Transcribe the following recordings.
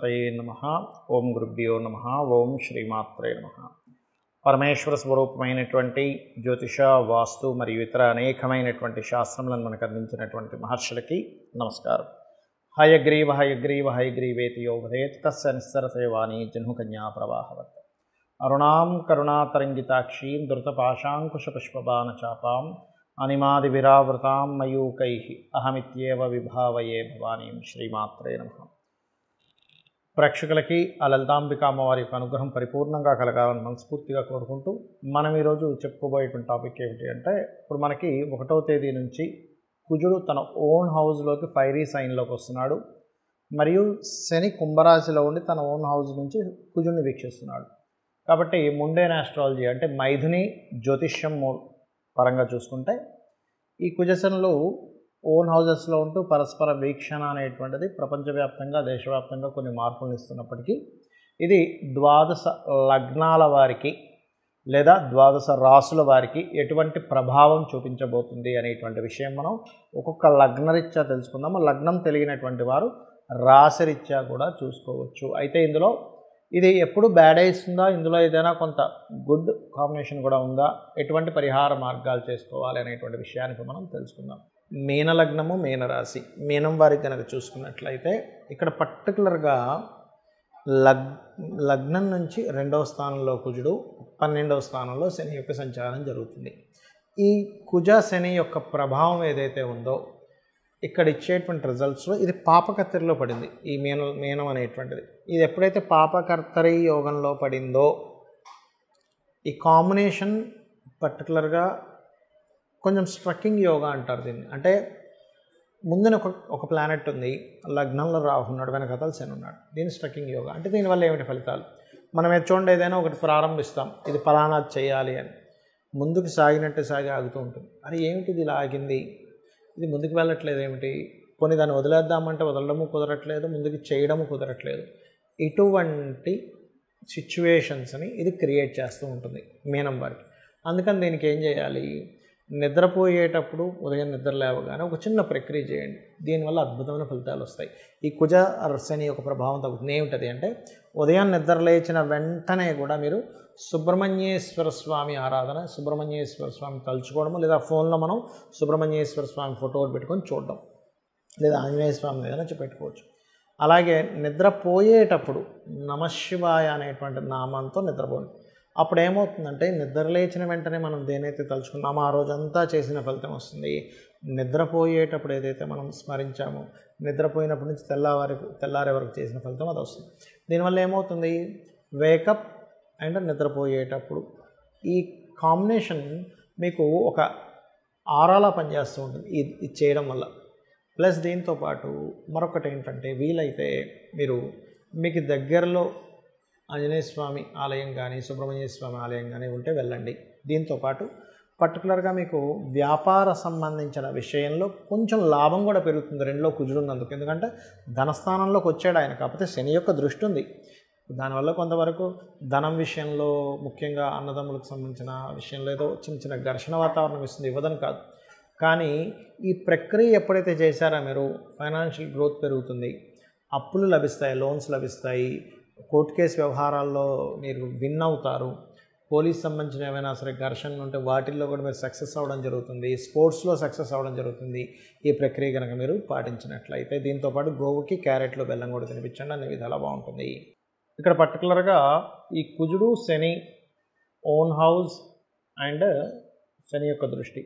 గణపతయే నమః. ఓం గురుభ్యో నమః. ఓం శ్రీమాత్రే నమః. పరమేశ్వర స్వరూపమైనటువంటి జ్యోతిష, వాస్తు మరియు ఇతర అనేకమైనటువంటి శాస్త్రములను మనకు అందించినటువంటి మహర్షులకి నమస్కారం. హయగ్రీవ హయగ్రీవ హయగ్రీవేతి యో వదేత్ తస్య నిస్సరతే వాణి జహ్నుకన్యా ప్రవాహవత్. అరుణాం కరుణాతరంగితాక్షీం ధృతపాశాంకుశపుష్పబాణచాపాం అనిమాదివిరావృతాం మయూకైః అహమిత్యేవ విభావయే భవానీం. శ్రీమాత్రే నమః. ప్రేక్షకులకి ఆ లలితాంబిక అమ్మవారి యొక్క అనుగ్రహం పరిపూర్ణంగా కలగాలని మనస్ఫూర్తిగా కోరుకుంటూ మనం ఈరోజు చెప్పుకోబోయేటువంటి టాపిక్ ఏమిటి అంటే, ఇప్పుడు మనకి 1వ తేదీ నుంచి కుజుడు తన ఓన్ హౌస్లోకి ఫైరీ సైన్లోకి వస్తున్నాడు. మరియు శని కుంభరాశిలో ఉండి తన ఓన్ హౌస్ నుంచి కుజుడిని వీక్షిస్తున్నాడు. కాబట్టి ముండేన్ ఆస్ట్రాలజీ అంటే మైథుని జ్యోతిష్యం పరంగా చూసుకుంటే ఈ కుజశనులు ఓన్ హౌజెస్లో ఉంటూ పరస్పర వీక్షణ అనేటువంటిది ప్రపంచవ్యాప్తంగా దేశవ్యాప్తంగా కొన్ని మార్పులను ఇస్తున్నప్పటికీ ఇది 12 లగ్నాల వారికి లేదా 12 రాసుల వారికి ఎటువంటి ప్రభావం చూపించబోతుంది అనేటువంటి విషయం మనం ఒక్కొక్క లగ్నరీత్యా తెలుసుకుందాము. లగ్నం తెలియనటువంటి వారు రాశిరీత్యా కూడా చూసుకోవచ్చు. అయితే ఇందులో ఇది ఎప్పుడు బ్యాడ్ ఇస్తుందా, ఇందులో ఏదైనా కొంత గుడ్ కాంబినేషన్ కూడా ఉందా, ఎటువంటి పరిహార మార్గాలు చేసుకోవాలి అనేటువంటి విషయానికి మనం తెలుసుకుందాం. మీనలగ్నము మీనరాశి మీనం వారికి కనుక చూసుకున్నట్లయితే ఇక్కడ పర్టికులర్గా లగ్నం నుంచి 2వ స్థానంలో కుజుడు, 12వ స్థానంలో శని యొక్క సంచారం జరుగుతుంది. ఈ కుజ శని యొక్క ప్రభావం ఏదైతే ఉందో ఇక్కడ ఇచ్చేటువంటి రిజల్ట్స్లో ఇది పాపకర్తరిలో పడింది. ఈ మీనం అనేటువంటిది ఇది ఎప్పుడైతే పాపకర్తరి యోగంలో పడిందో ఈ కాంబినేషన్ పర్టికులర్గా కొంచెం స్ట్రక్కింగ్ యోగా అంటారు దీన్ని. అంటే ముందున ఒక ప్లానెట్ ఉంది, లగ్నంలో రాహు ఉన్నాడు, వెనకతలు శని ఉన్నాడు. దీని స్ట్రక్కింగ్ యోగా అంటే దీనివల్ల ఏమిటి ఫలితాలు? మనం చూడండి, ఏదైనా ఒకటి ప్రారంభిస్తాం, ఇది ఫలానాది చేయాలి అని, ముందుకు సాగినట్టు సాగి ఆగుతూ ఉంటుంది. అది ఏమిటి ఇది ఇలా ఆగింది, ఇది ముందుకు వెళ్ళట్లేదు ఏమిటి, కొన్ని దాన్ని వదిలేద్దామంటే వదలడము కుదరట్లేదు, ముందుకు చేయడము కుదరట్లేదు. ఇటువంటి సిచ్యువేషన్స్ని ఇది క్రియేట్ చేస్తూ ఉంటుంది మీనం వారికి. అందుకని దీనికి ఏం చేయాలి, నిద్రపోయేటప్పుడు ఉదయం నిద్ర లేవగానే ఒక చిన్న ప్రక్రియ చేయండి. దీనివల్ల అద్భుతమైన ఫలితాలు వస్తాయి. ఈ కుజ శని యొక్క ప్రభావం తగ్గుతుంది. ఏమిటది అంటే, ఉదయం నిద్ర లేచిన వెంటనే కూడా మీరు సుబ్రహ్మణ్యేశ్వర స్వామి ఆరాధన, సుబ్రహ్మణ్యేశ్వర స్వామి తలుచుకోవడము, లేదా ఫోన్లో మనం సుబ్రహ్మణ్యేశ్వర స్వామి ఫోటో పెట్టుకొని చూడడం, లేదా ఆంజనేయ స్వామి ఏదైనా పెట్టుకోవచ్చు. అలాగే నిద్రపోయేటప్పుడు నమశివాయ అనేటువంటి నామంతో నిద్రపోండి. అప్పుడు ఏమవుతుందంటే, నిద్ర లేచిన వెంటనే మనం దేనైతే తలుచుకున్నామో ఆ రోజంతా చేసిన ఫలితం వస్తుంది. నిద్రపోయేటప్పుడు ఏదైతే మనం స్మరించామో నిద్రపోయినప్పటి నుంచి తెల్లారే వరకు చేసిన ఫలితం అది వస్తుంది. దీనివల్ల ఏమవుతుంది, వేకప్ అండ్ నిద్రపోయేటప్పుడు ఈ కాంబినేషన్ మీకు ఒక ఆరాలా పనిచేస్తూ ఉంటుంది ఇది చేయడం వల్ల. ప్లస్ దీంతోపాటు మరొకటి ఏంటంటే, వీలైతే మీకు దగ్గరలో ఆంజనేయ స్వామి ఆలయం కానీ సుబ్రహ్మణ్య స్వామి ఆలయం కానీ ఉంటే వెళ్ళండి. దీంతోపాటు పర్టికులర్గా మీకు వ్యాపార సంబంధించిన విషయంలో కొంచెం లాభం కూడా పెరుగుతుంది 2లో కుజుడు ఉన్నందుకు. ఎందుకంటే ధనస్థానంలోకి వచ్చాడు ఆయన, కాకపోతే శని యొక్క దృష్టి ఉంది. దానివల్ల కొంతవరకు ధనం విషయంలో, ముఖ్యంగా అన్నదమ్ములకు సంబంధించిన విషయంలో ఏదో చిన్న చిన్న ఘర్షణ వాతావరణం ఇస్తుంది, ఇవ్వదని కాదు. కానీ ఈ ప్రక్రియ ఎప్పుడైతే చేశారో మీరు ఫైనాన్షియల్ గ్రోత్ పెరుగుతుంది, అప్పులు లభిస్తాయి, లోన్స్ లభిస్తాయి, కోర్టు కేసు వ్యవహారాల్లో మీరు విన్ అవుతారు, పోలీస్ సంబంధించిన ఏమైనా సరే ఘర్షణలు ఉంటే వాటిల్లో కూడా మీరు సక్సెస్ అవ్వడం జరుగుతుంది, స్పోర్ట్స్లో సక్సెస్ అవ్వడం జరుగుతుంది ఈ ప్రక్రియ కనుక మీరు పాటించినట్లయితే. దీంతోపాటు గోవుకి క్యారెట్లో బెల్లం కూడా తినిపించండి, అన్ని విధాలా బాగుంటుంది. ఇక్కడ పర్టికులర్గా ఈ కుజుడు శని ఓన్ హౌస్ అండ్ శని యొక్క దృష్టి,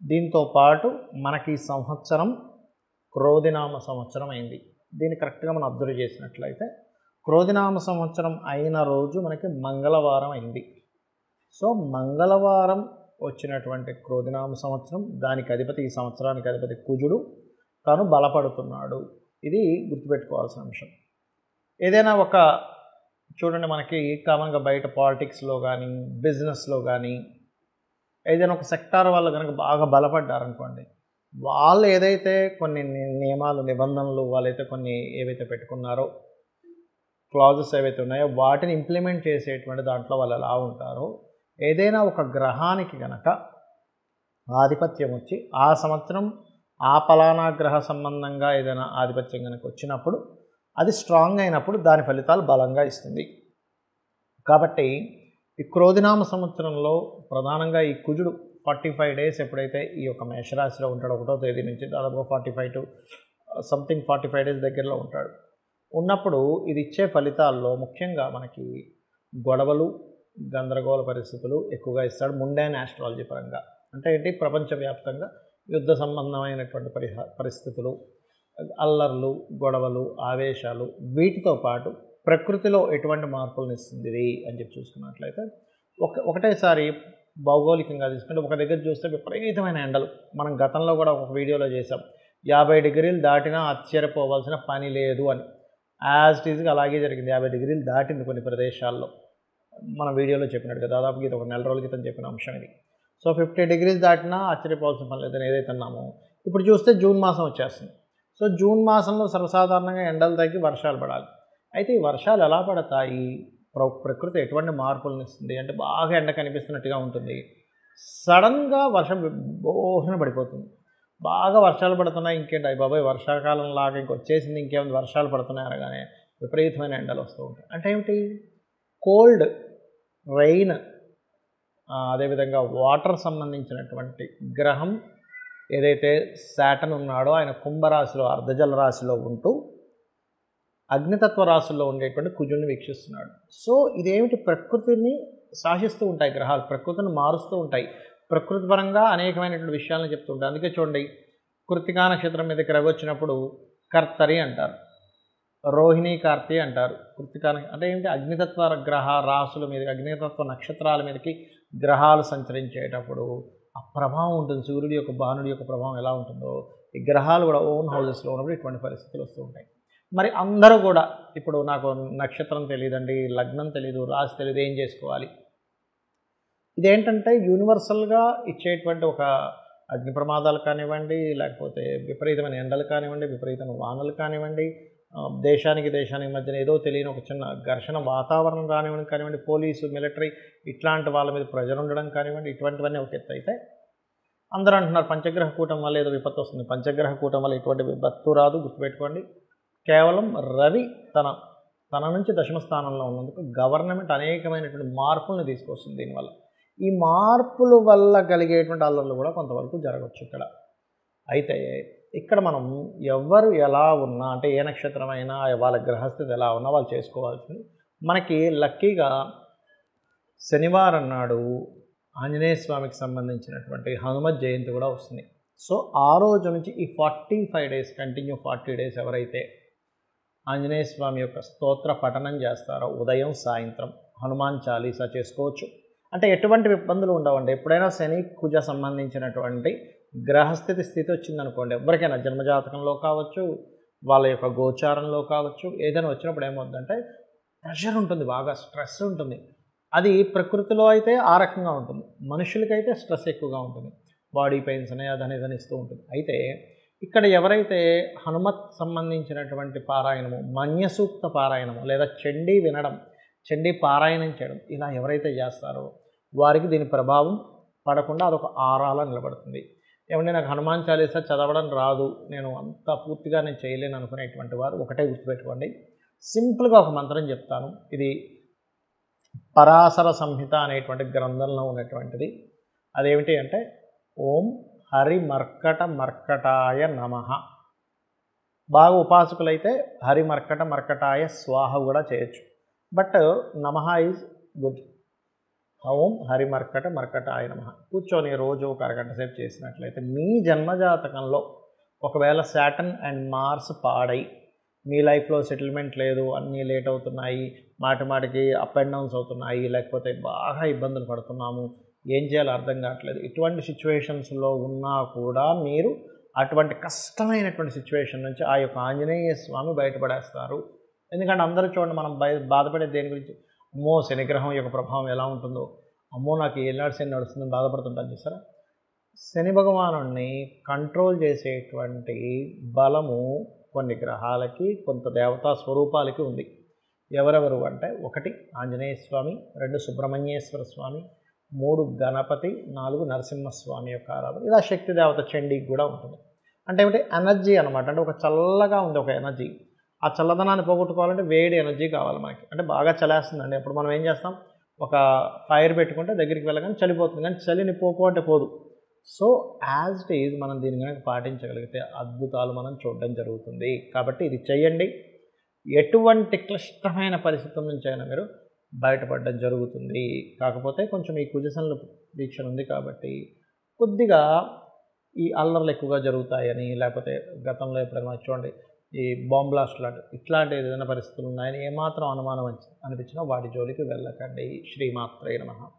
దీంతో పాటు మనకి ఈ సంవత్సరం క్రోధినామ సంవత్సరం అయింది. దీన్ని కరెక్ట్గా మనం అబ్జర్వ్ చేసినట్లయితే క్రోధినామ సంవత్సరం అయిన రోజు మనకి మంగళవారం అయింది. సో మంగళవారం వచ్చినటువంటి క్రోధినామ సంవత్సరం, దానికి అధిపతి, ఈ సంవత్సరానికి అధిపతి కుజుడు, తాను బలపడుతున్నాడు. ఇది గుర్తుపెట్టుకోవాల్సిన అంశం. ఏదైనా ఒక చూడండి, మనకి కామన్గా బయట పాలిటిక్స్లో కానీ బిజినెస్లో కానీ ఏదైనా ఒక సెక్టార్ వాళ్ళు కనుక బాగా బలపడ్డారనుకోండి, వాళ్ళు ఏదైతే కొన్ని నియమాలు నిబంధనలు వాళ్ళైతే కొన్ని ఏవైతే పెట్టుకున్నారో, క్లాజెస్ ఏవైతే ఉన్నాయో వాటిని ఇంప్లిమెంట్ చేసేటువంటి దాంట్లో వాళ్ళు ఎలా ఉంటారో, ఏదైనా ఒక గ్రహానికి కనుక ఆధిపత్యం వచ్చి ఆ సంవత్సరం ఆ పలానా గ్రహ సంబంధంగా ఏదైనా ఆధిపత్యం కనుక వచ్చినప్పుడు అది స్ట్రాంగ్ అయినప్పుడు దాని ఫలితాలు బలంగా ఇస్తుంది. కాబట్టి ఈ క్రోధినామ సంవత్సరంలో ప్రధానంగా ఈ కుజుడు 45 డేస్ ఎప్పుడైతే ఈ యొక్క మేషరాశిలో ఉంటాడో 1వ తేదీ నుంచి దాదాపు 45 టు సంథింగ్ 45 డేస్ దగ్గరలో ఉంటాడు. ఉన్నప్పుడు ఇది ఇచ్చే ఫలితాల్లో ముఖ్యంగా మనకి గొడవలు, గందరగోళ పరిస్థితులు ఎక్కువగా ఇస్తాడు ముండైన్ ఆస్ట్రాలజీ పరంగా. అంటే ఏంటి, ప్రపంచవ్యాప్తంగా యుద్ధ సంబంధమైనటువంటి పరిస్థితులు, అల్లర్లు, గొడవలు, ఆవేశాలు, వీటితో పాటు ప్రకృతిలో ఎటువంటి మార్పులను ఇస్తుంది ఇది అని చెప్పి చూసుకున్నట్లయితే ఒకటేసారి భౌగోళికంగా తీసుకుంటే ఒక దగ్గర చూస్తే విపరీతమైన ఎండలు. మనం గతంలో కూడా ఒక వీడియోలో చేసాం, 50 డిగ్రీలు దాటినా ఆశ్చర్యపోవాల్సిన పని లేదు అని. యాజ్ ఇట్ ఈజ్గా అలాగే జరిగింది. 50 డిగ్రీలు దాటింది కొన్ని ప్రదేశాల్లో. మన వీడియోలో చెప్పినట్టుగా దాదాపుగా ఇది ఒక నెల రోజుల క్రితం చెప్పిన అంశం ఇది. సో 50 డిగ్రీస్ దాటినా ఆశ్చర్యపోవాల్సిన పని లేదని ఏదైతే అన్నామో, ఇప్పుడు చూస్తే జూన్ మాసం వచ్చేస్తుంది. సో జూన్ మాసంలో సర్వసాధారణంగా ఎండలు తగ్గి వర్షాలు పడాలి. అయితే ఈ వర్షాలు ఎలా పడతాయి, ప్రకృతి ఎటువంటి మార్పులను ఇస్తుంది అంటే బాగా ఎండ కనిపిస్తున్నట్టుగా ఉంటుంది, సడన్గా వర్షం బోహన పడిపోతుంది. బాగా వర్షాలు పడుతున్నాయి, ఇంకేంటి అయ్యి బాబాయ్ వర్షాకాలం లాగా ఇంకొచ్చేసింది, ఇంకేమైనా వర్షాలు పడుతున్నాయి అనగానే విపరీతమైన ఎండలు వస్తూ ఉంటాయి. అంటే ఏమిటి, కోల్డ్, రెయిన్, అదేవిధంగా వాటర్ సంబంధించినటువంటి గ్రహం ఏదైతే శాటర్న్ ఉన్నాడో ఆయన కుంభరాశిలో అర్ధజల రాశిలో ఉంటూ అగ్నితత్వ రాశుల్లో ఉండేటువంటి కుజుడిని వీక్షిస్తున్నాడు. సో ఇదేమిటి, ప్రకృతిని శాసిస్తూ ఉంటాయి గ్రహాలు, ప్రకృతిని మారుస్తూ ఉంటాయి, ప్రకృతి పరంగా అనేకమైనటువంటి విషయాలను చెప్తూ ఉంటాయి. అందుకే చూడండి, కృత్తికా నక్షత్రం మీదకి రవి వచ్చినప్పుడు కర్తరి అంటారు, రోహిణి కార్తీ అంటారు. కృత్తికా అంటే ఏంటి, అగ్నితత్వ గ్రహ రాశుల మీదకి, అగ్నితత్వ నక్షత్రాల మీదకి గ్రహాలు సంచరించేటప్పుడు ఆ ప్రభావం ఉంటుంది. సూర్యుడి యొక్క భానుడి యొక్క ప్రభావం ఎలా ఉంటుందో ఈ గ్రహాలు కూడా ఓన్ హౌజెస్లో ఉన్నప్పుడు ఇటువంటి పరిస్థితులు వస్తూ ఉంటాయి. మరి అందరూ కూడా ఇప్పుడు నాకు నక్షత్రం తెలియదండి, లగ్నం తెలియదు, రాశి తెలియదు, ఏం చేసుకోవాలి? ఇదేంటంటే యూనివర్సల్గా ఇచ్చేటువంటి ఒక అగ్ని ప్రమాదాలు కానివ్వండి, లేకపోతే విపరీతమైన ఎండలు కానివ్వండి, విపరీతమైన వానలు కానివ్వండి, దేశానికి మధ్యన ఏదో తెలియని ఒక చిన్న ఘర్షణ వాతావరణం కానివ్వండి, పోలీసు, మిలిటరీ ఇట్లాంటి వాళ్ళ మీద ప్రెజర్ ఉండడం కానివ్వండి, ఇటువంటివన్నీ ఒక ఎత్తు అయితే అందరూ అంటున్నారు పంచగ్రహ కూటం వల్ల ఏదో విపత్తు వస్తుంది. పంచగ్రహ కూటం వల్ల ఎటువంటి విపత్తు రాదు, గుర్తుపెట్టుకోండి. కేవలం రవి తన నుంచి దశమ స్థానంలో ఉన్నందుకు గవర్నమెంట్ అనేకమైనటువంటి మార్పులను తీసుకొస్తుంది. దీనివల్ల ఈ మార్పుల వల్ల కలిగేటువంటి అల్లర్లు కూడా కొంతవరకు జరగవచ్చు ఇక్కడ. అయితే ఇక్కడ మనం ఎవరు ఎలా ఉన్నా, అంటే ఏ నక్షత్రం అయినా వాళ్ళ గ్రహస్థితి ఎలా ఉన్నా వాళ్ళు చేసుకోవాల్సింది. మనకి లక్కీగా శనివారం నాడు ఆంజనేయ స్వామికి సంబంధించినటువంటి హనుమత్ జయంతి కూడా వస్తుంది. సో ఆ రోజు నుంచి ఈ 45 డేస్ కంటిన్యూ 40 డేస్ ఎవరైతే ఆంజనేయ స్వామి యొక్క స్తోత్ర పఠనం చేస్తారో ఉదయం సాయంత్రం హనుమాన్ చాలీసా చేసుకోవచ్చు. అంటే ఎటువంటి ఇబ్బందులు ఉండవండి. ఎప్పుడైనా శని కుజ సంబంధించినటువంటి గ్రహస్థితి వచ్చిందనుకోండి, ఎవరికైనా జన్మజాతకంలో కావచ్చు, వాళ్ళ యొక్క గోచారంలో కావచ్చు, ఏదైనా వచ్చినప్పుడు ఏమవుతుందంటే ప్రెషర్ ఉంటుంది, బాగా స్ట్రెస్ ఉంటుంది. అది ప్రకృతిలో అయితే ఆ రకంగా ఉంటుంది, మనుషులకైతే స్ట్రెస్ ఎక్కువగా ఉంటుంది, బాడీ పెయిన్స్ అని అదని ఇస్తూ ఉంటుంది. అయితే ఇక్కడ ఎవరైతే హనుమత్ సంబంధించినటువంటి పారాయణము, మన్యసూక్త పారాయణము లేదా చండీ వినడం, చండీ పారాయణం చేయడం ఇలా ఎవరైతే చేస్తారో వారికి దీని ప్రభావం పడకుండా అదొక ఆరాలా నిలబడుతుంది. ఏమంటే నాకు హనుమాన్ చాలీసా చదవడం రాదు, నేను అంత పూర్తిగా నేను చేయలేను అనుకునేటువంటి వారు ఒకటే గుర్తుపెట్టుకోండి, సింపుల్గా ఒక మంత్రం చెప్తాను. ఇది పరాశర సంహిత అనేటువంటి గ్రంథంలో ఉన్నటువంటిది. అదేమిటి అంటే ఓం హరి మర్కటాయ నమః. బాగా ఉపాసకులైతే హరి మర్కటాయ స్వాహ కూడా చేయొచ్చు, బట్ నమః ఈజ్ గుడ్. ఓం హరి మర్కటాయ నమః కూర్చొని రోజు ఒక అరగంట సేపు చేసినట్లయితే మీ జన్మజాతకంలో ఒకవేళ శాటర్న్ అండ్ మార్స్ పాడై మీ లైఫ్లో సెటిల్మెంట్ లేదు, అన్నీ లేట్ అవుతున్నాయి, మాటికి అప్ అండ్ డౌన్స్ అవుతున్నాయి, లేకపోతే బాగా ఇబ్బందులు పడుతున్నాము, ఏం చేయాలో అర్థం కావట్లేదు, ఇటువంటి సిచ్యువేషన్స్లో ఉన్నా కూడా మీరు అటువంటి కష్టమైనటువంటి సిచ్యువేషన్ నుంచి ఆ యొక్క ఆంజనేయ స్వామి బయటపడేస్తారు. ఎందుకంటే అందరూ చూడండి, మనం బాధపడే దేని గురించి, అమ్మో శనిగ్రహం యొక్క ప్రభావం ఎలా ఉంటుందో, అమ్మో నాకు ఏనాడు శని నడుస్తుందని బాధపడుతుంటాను చూసారా. శని భగవానుడిని కంట్రోల్ చేసేటువంటి బలము కొన్ని గ్రహాలకి, కొంత దేవతా స్వరూపాలకి ఉంది. ఎవరెవరు అంటే 1 ఆంజనేయ స్వామి, 2 సుబ్రహ్మణ్యేశ్వర స్వామి, 3 గణపతి, 4 నరసింహస్వామి యొక్క ఆరాధన. ఇలా శక్తి దేవత చండీకి కూడా ఉంటుంది. అంటే ఏమిటి ఎనర్జీ అనమాట. అంటే ఒక చల్లగా ఉంది ఒక ఎనర్జీ. ఆ చల్లదనాన్ని పోగొట్టుకోవాలంటే వేడి ఎనర్జీ కావాలి మనకి. అంటే బాగా చలేస్తుందండి. అప్పుడు మనం ఏం చేస్తాం, ఒక ఫైర్ పెట్టుకుంటే దగ్గరికి వెళ్ళగానే చలిపోతుంది. కానీ చలిని పోకు అంటే పోదు. సో యాజ్ ఇట్ ఈజ్ మనం దీన్ని కనుక పాటించగలిగితే అద్భుతాలు మనం చూడడం జరుగుతుంది. కాబట్టి ఇది చేయండి. ఎటువంటి క్లిష్టమైన పరిస్థితుల నుంచైనా మీరు బయటపడడం జరుగుతుంది. కాకపోతే కొంచెం ఈ కుజశనుల వీక్షణ ఉంది కాబట్టి కొద్దిగా ఈ అల్లర్లు ఎక్కువగా జరుగుతాయని, లేకపోతే గతంలో ఎప్పుడైనా చూడండి ఈ బాంబ్ బ్లాస్ట్ లాంటి ఇట్లాంటి ఏదైనా పరిస్థితులు ఉన్నాయని ఏమాత్రం అనుమానం అనిపించినా వాటి జోలికి వెళ్ళకండి. శ్రీమాత్రే నమః.